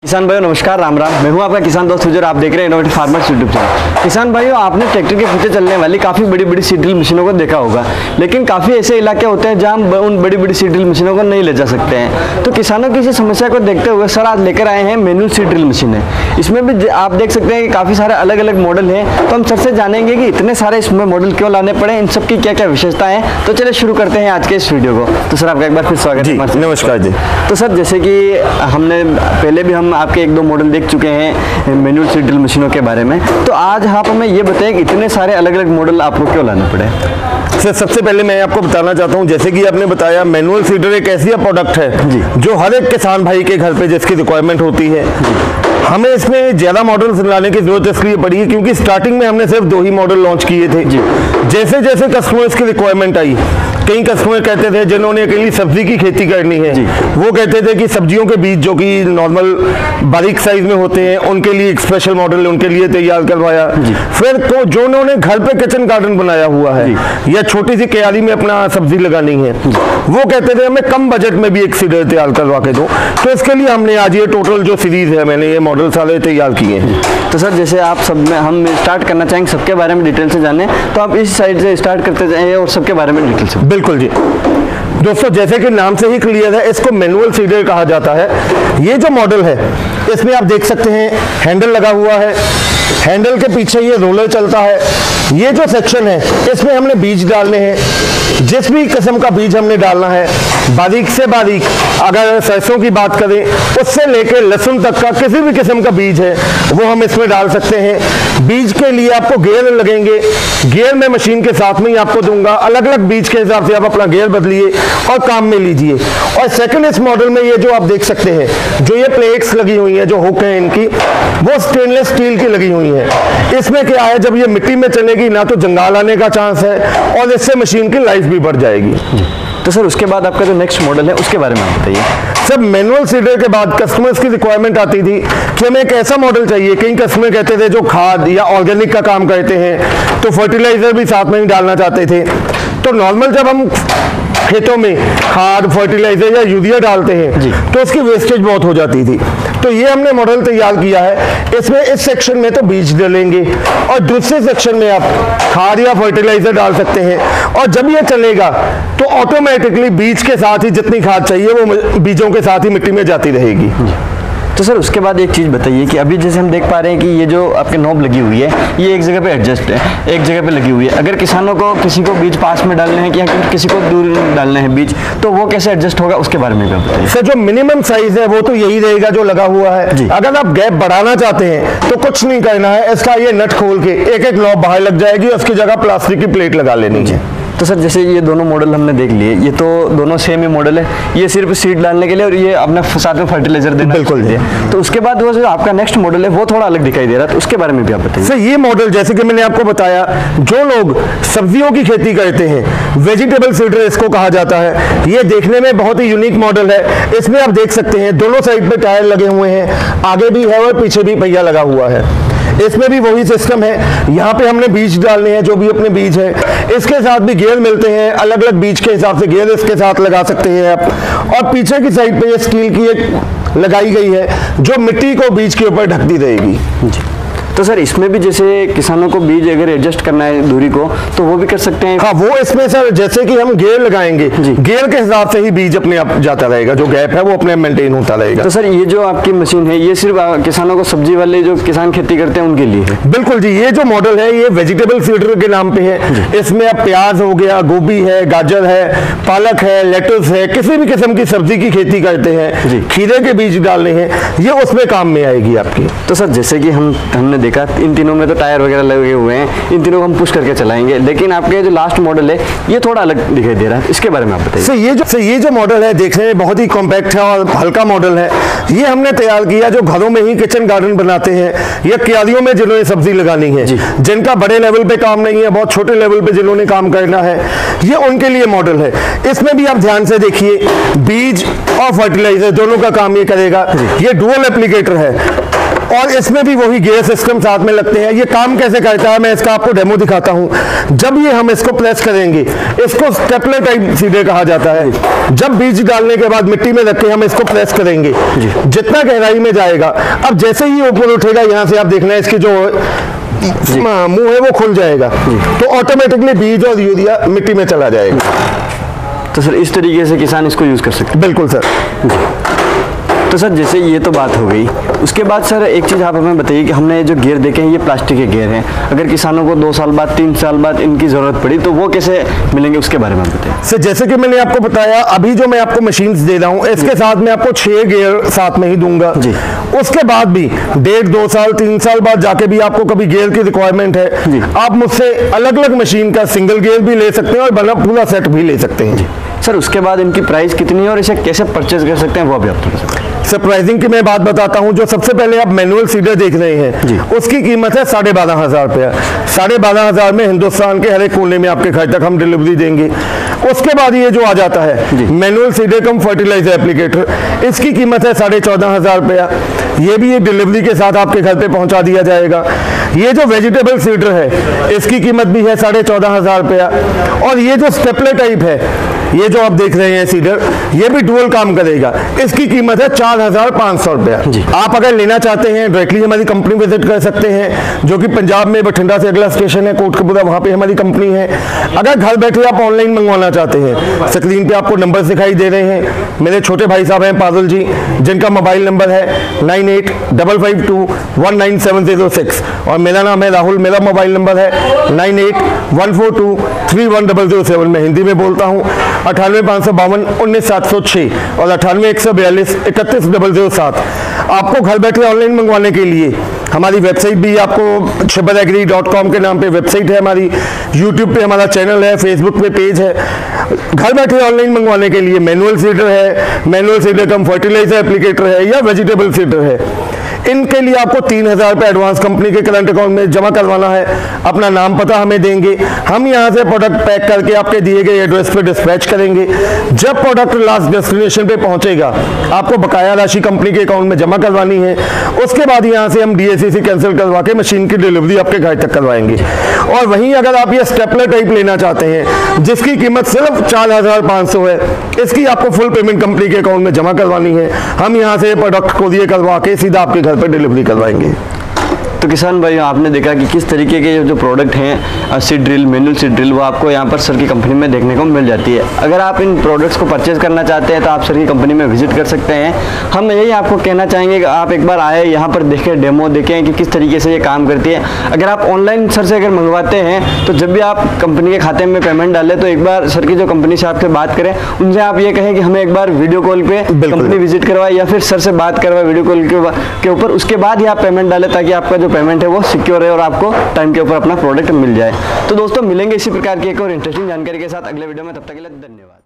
किसान भाइयों नमस्कार, राम राम। मैं हूं आपका किसान दोस्त विजय, आप देख रहे हैं इनोवेटिव फार्मर्स यूट्यूब चैनल। किसान भाइयों, आपने ट्रैक्टर के पीछे चलने वाली काफ़ी बड़ी बड़ी सीड ड्रिल मशीनों को देखा होगा, लेकिन काफ़ी ऐसे इलाके होते हैं जहां उन बड़ी बड़ी सीड ड्रिल मशीनों को नहीं ले जा सकते हैं। तो किसानों की इस समस्या को देखते हुए सर आज लेकर आए हैं मैनुअल सीड ड्रिल मशीनें। इसमें भी आप देख सकते हैं कि काफ़ी सारे अलग अलग मॉडल हैं। तो हम सर से जानेंगे कि इतने सारे इसमें मॉडल क्यों लाने पड़े, इन सब की क्या क्या विशेषताएं हैं। तो चलिए शुरू करते हैं आज के इस वीडियो को। तो सर आपका एक बार फिर स्वागत है। नमस्कार जी। तो सर जैसे कि हमने पहले भी हम आपके एक दो मॉडल देख चुके हैं मैनुअल सीड ड्रिल मशीनों के बारे में, तो आज आप हमें ये बताएं कि इतने सारे अलग अलग मॉडल आपको क्यों लाने पड़े। सर सबसे पहले मैं आपको बताना चाहता हूं, जैसे कि आपने बताया मैनुअल सीडर एक ऐसी प्रोडक्ट है जी, जो हर एक किसान भाई के घर पे जिसकी रिक्वायरमेंट होती है। हमें इसमें ज्यादा मॉडल्स लाने की जरूरत इसलिए पड़ी है क्योंकि स्टार्टिंग में हमने सिर्फ 2 ही मॉडल लॉन्च किए थे। जैसे जैसे कस्टमर्स की रिक्वायरमेंट आई, कई कस्टमर कहते थे जिन्होंने अकेली सब्जी की खेती करनी है, वो कहते थे कि सब्जियों के बीज जो कि नॉर्मल बारीक साइज में होते हैं उनके लिए एक स्पेशल मॉडल उनके लिए तैयार करवाया। फिर तो जो उन्होंने घर पे किचन गार्डन बनाया हुआ है या छोटी सी क्यारी में अपना सब्जी लगानी है, वो कहते थे हमें कम बजट में भी एक सीडर तैयार करवा के दो। तो इसके लिए हमने आज ये टोटल जो सीरीज है मैंने ये मॉडल सारे तैयार किए हैं। तो सर जैसे आप सब में हम स्टार्ट करना चाहेंगे सबके बारे में डिटेल से जाने, तो आप इस साइड से स्टार्ट करते जाएं और सबके बारे में डिटेल से। बिल्कुल जी दोस्तों, जैसे कि नाम से ही क्लियर है, इसको मैनुअल सीडर कहा जाता है। ये जो मॉडल है इसमें आप देख सकते हैं हैंडल लगा हुआ है, हैंडल के पीछे ये रोलर चलता है। ये जो सेक्शन है इसमें हमने बीज डालने हैं, जिस भी किस्म का बीज हमने डालना है, बारीक से बारीक, अगर सरसों की बात करें उससे लेकर लहसुन तक का किसी भी किस्म का बीज है वो हम इसमें डाल सकते हैं। बीज के लिए आपको गियर लगेंगे, गियर में मशीन के साथ में ही आपको दूंगा, अलग अलग बीज के हिसाब से आप अपना गियर बदलिए और काम में लीजिए। और सेकंड इस मॉडल में ये जो आप देख सकते हैं, जो ये प्लेट्स लगी हुई है, जो हुक है इनकी, वो स्टेनलेस स्टील की लगी हुई है। इसमें क्या है, जब ये मिट्टी में चलेगी ना तो जंगाल आने का चांस है और इससे मशीन की लाइफ भी बढ़ जाएगी। तो सर उसके बाद आपका जो नेक्स्ट मॉडल है उसके बारे में आप बताइए। सब मैनुअल सीडर के बाद कस्टमर्स की रिक्वायरमेंट आती थी कि हमें एक ऐसा मॉडल चाहिए। कई कस्टमर कहते थे जो खाद या ऑर्गेनिक का काम करते हैं तो फर्टिलाइजर भी साथ में ही डालना चाहते थे। तो नॉर्मल जब हम खेतों में खाद, फर्टिलाइजर या यूरिया डालते हैं तो उसकी वेस्टेज बहुत हो जाती थी। तो ये हमने मॉडल तैयार किया है। इसमें इस सेक्शन में तो बीज डालेंगे और दूसरे सेक्शन में आप खाद या फर्टिलाइजर डाल सकते हैं, और जब ये चलेगा तो ऑटोमेटिकली बीज के साथ ही जितनी खाद चाहिए वो बीजों के साथ ही मिट्टी में जाती रहेगी। तो सर उसके बाद एक चीज़ बताइए कि अभी जैसे हम देख पा रहे हैं कि ये जो आपके नॉब लगी हुई है ये एक जगह पे एडजस्ट है, एक जगह पे लगी हुई है। अगर किसानों को किसी को बीज पास में डालने हैं या किसी को दूर डालने हैं बीज, तो वो कैसे एडजस्ट होगा उसके बारे में भी बताइए। सर जो मिनिमम साइज है वो तो यही रहेगा जो लगा हुआ है। अगर आप गैप बढ़ाना चाहते हैं तो कुछ नहीं करना है, इसका ये नट खोल के एक एक नॉब बाहर लग जाएगी, उसकी जगह प्लास्टिक की प्लेट लगा लेनी है। तो सर जैसे ये दोनों मॉडल हमने देख लिए, ये तो दोनों सेम ही मॉडल है, ये सिर्फ सीड डालने के लिए और ये अपने साथ में फर्टिलाइजर देना। बिल्कुल जी। तो उसके बाद वो जो आपका नेक्स्ट मॉडल है वो थोड़ा अलग दिखाई दे रहा है, तो उसके बारे में भी आप बताइए। सर ये मॉडल जैसे कि मैंने आपको बताया, जो लोग सब्जियों की खेती करते हैं वेजिटेबल सीडर इसको कहा जाता है। ये देखने में बहुत ही यूनिक मॉडल है। इसमें आप देख सकते हैं दोनों साइड पे टायर लगे हुए हैं, आगे भी है और पीछे भी पहिया लगा हुआ है। इसमें भी वही सिस्टम है, यहाँ पे हमने बीज डालने हैं, जो भी अपने बीज है। इसके साथ भी गियर मिलते हैं, अलग अलग बीज के हिसाब से गियर इसके साथ लगा सकते हैं आप। और पीछे की साइड पे ये स्टील की एक लगाई गई है जो मिट्टी को बीज के ऊपर ढकती रहेगी। तो सर इसमें भी जैसे किसानों को बीज अगर एडजस्ट करना है दूरी को तो वो भी कर सकते हैं। हाँ, वो इसमें सर जैसे कि हम गियर लगाएंगे, गियर के हिसाब से ही बीज अपने आप जाता रहेगा, जो गैप है वो अपने मेंटेन होता रहेगा। तो सर ये जो आपकी मशीन है ये सिर्फ किसानों को, सब्जी वाले जो किसान खेती करते हैं उनके लिए है? बिल्कुल जी, ये जो मॉडल है ये वेजिटेबल सीडर के नाम पे है। इसमें अब प्याज हो गया, गोभी है, गाजर है, पालक है, लेटस है, किसी भी किस्म की सब्जी की खेती करते हैं, खीरे के बीज डालने हैं, ये उसमें काम में आएगी आपकी। तो सर जैसे कि हमने देखा इन तीनों में तो टायर वगैरह लगे हुए हैं, इन तीनों को हम पुश करके चलाएंगे, लेकिन आपके जो लास्ट मॉडल है ये थोड़ा अलग दिखाई दे रहा है, इसके बारे में आप बताइए। सर ये जो मॉडल है देखने में बहुत ही कॉम्पैक्ट है और हल्का मॉडल है। ये हमने तैयार किया जो घरों में ही किचन गार्डन बनाते हैं या क्यारियों में जिन्होंने सब्जी लगानी है, जिनका बड़े लेवल पे काम नहीं है, बहुत छोटे लेवल पे जिन्होंने काम करना है, ये उनके लिए मॉडल है। इसमें भी आप ध्यान से देखिए, बीज और फर्टिलाइजर दोनों का काम ये करेगा। ये डुअल एप्लीकेटर है। और इसमें भी वही गियर सिस्टम साथ में लगते हैं। ये काम कैसे करता है मैं इसका आपको डेमो दिखाता हूं। जब ये हम इसको प्रेस करेंगे, इसको स्टेपलर टाइप सीडर कहा जाता है। जब बीज डालने के बाद मिट्टी में रख के हम इसको प्रेस करेंगे, जितना गहराई में जाएगा, अब जैसे ही ऊपर उठेगा, यहां से आप देखना है इसकी जो मुंह है वो खुल जाएगा, तो ऑटोमेटिकली बीज और यूरिया मिट्टी में चला जाएगा। तो सर इस तरीके से किसान इसको यूज कर सकते हैं? बिल्कुल सर। तो सर जैसे ये तो बात हो गई, उसके बाद सर एक चीज़ आप हमें बताइए कि हमने जो गियर देखे हैं ये प्लास्टिक के गियर हैं, अगर किसानों को 2 साल बाद 3 साल बाद इनकी ज़रूरत पड़ी तो वो कैसे मिलेंगे, उसके बारे में बताइए। सर जैसे कि मैंने आपको बताया, अभी जो मैं आपको मशीन्स दे रहा हूँ इसके साथ मैं आपको 6 गियर साथ में ही दूंगा जी। उसके बाद भी 1.5-2 साल 3 साल बाद जाके भी आपको कभी गियर की रिक्वायरमेंट है, आप मुझसे अलग अलग मशीन का सिंगल गियर भी ले सकते हैं और बना पूरा सेट भी ले सकते हैं। सर उसके बाद इनकी प्राइस कितनी है और इसे कैसे परचेज कर सकते हैं वो भी आप बता सकते हैं? सर प्राइसिंग की मैं बात बताता हूं। जो सबसे पहले आप मैनुअल सीडर देख रहे हैं उसकी कीमत है 12,500 रुपया। 12,500 में हिंदुस्तान के हर एक कोने में आपके घर तक हम डिलीवरी देंगे। उसके बाद ये जो आ जाता है मैनुअल सीडर कम फर्टिलाइजर एप्लीकेटर, इसकी कीमत है 14,500 रुपया। ये भी एक डिलीवरी के साथ आपके घर पे पहुंचा दिया जाएगा। ये जो वेजिटेबल सीडर है इसकी कीमत भी है 14,500 रुपया। और ये जो स्टेपलर टाइप है, ये जो आप देख रहे हैं सीडर, ये भी डुअल काम करेगा, इसकी कीमत है 4,500 रुपया। आप अगर लेना चाहते हैं डायरेक्टली हमारी कंपनी विजिट कर सकते हैं, जो कि पंजाब में बठिंडा से अगला स्टेशन है कोटकपुरा, वहां पे हमारी कंपनी है। अगर घर बैठे आप ऑनलाइन मंगवाना चाहते हैं, स्क्रीन पे आपको नंबर दिखाई दे रहे हैं, मेरे छोटे भाई साहब हैं पारुल जी, जिनका मोबाइल नंबर है 9855219706 और मेरा नाम है राहुल, मेरा मोबाइल नंबर है 9814231007। मैं हिंदी में बोलता हूँ 98,552,19,706 और 98,142,31,007। आपको घर बैठे ऑनलाइन मंगवाने के लिए हमारी वेबसाइट भी, आपको chibbaragri.com के नाम पे वेबसाइट है हमारी, यूट्यूब पे हमारा चैनल है, फेसबुक पे पेज है। घर बैठे ऑनलाइन मंगवाने के लिए मैनुअल सीडर है, मैनुअल सीडर कम फर्टिलाइजर एप्लीकेटर है या वेजिटेबल सीडर है। इनके लिए आपको 3,000 रुपये एडवांस कंपनी के करंट अकाउंट में जमा करवाना है। अपना नाम पता हमें देंगे, हम यहाँ से प्रोडक्ट पैक करके आपके दिए गए एड्रेस पे डिस्पैच करेंगे। जब प्रोडक्ट लास्ट डेस्टिनेशन पे पहुंचेगा, आपको बकाया राशि कंपनी के अकाउंट में जमा करवानी है। उसके बाद यहाँ से हम DACC कैंसिल करवा के मशीन की डिलीवरी आपके घर तक करवाएंगे। और वहीं अगर आप ये स्टेपलर टाइप लेना चाहते हैं, जिसकी कीमत सिर्फ 4,500 है, इसकी आपको फुल पेमेंट कंपनी के अकाउंट में जमा करवानी है। हम यहाँ से प्रोडक्ट कोरियर करवा के सीधा आपके घर पर डिलीवरी करवाएंगे। तो किसान भाई आपने देखा कि किस तरीके के जो प्रोडक्ट हैं seed drill, manual seed drill, वो आपको यहाँ पर सर की कंपनी में देखने को मिल जाती है। अगर आप इन प्रोडक्ट्स को परचेज करना चाहते हैं तो आप सर की कंपनी में विजिट कर सकते हैं। हम यही आपको कहना चाहेंगे कि आप एक बार आए, यहाँ पर देखें, डेमो देखें कि किस तरीके से ये काम करती है। अगर आप ऑनलाइन सर से अगर मंगवाते हैं तो जब भी आप कंपनी के खाते में पेमेंट डालें तो एक बार सर की जो कंपनी से आपसे बात करें, उनसे आप ये कहें कि हमें एक बार वीडियो कॉल पे कंपनी विजिट करवाए या फिर सर से बात करवाए वीडियो कॉल के ऊपर। उसके बाद ही आप पेमेंट डालें ताकि आपका जो पेमेंट है वो सिक्योर है और आपको टाइम के ऊपर अपना प्रोडक्ट मिल जाए। तो दोस्तों मिलेंगे इसी प्रकार की एक और इंटरेस्टिंग जानकारी के साथ अगले वीडियो में, तब तक के लिए धन्यवाद।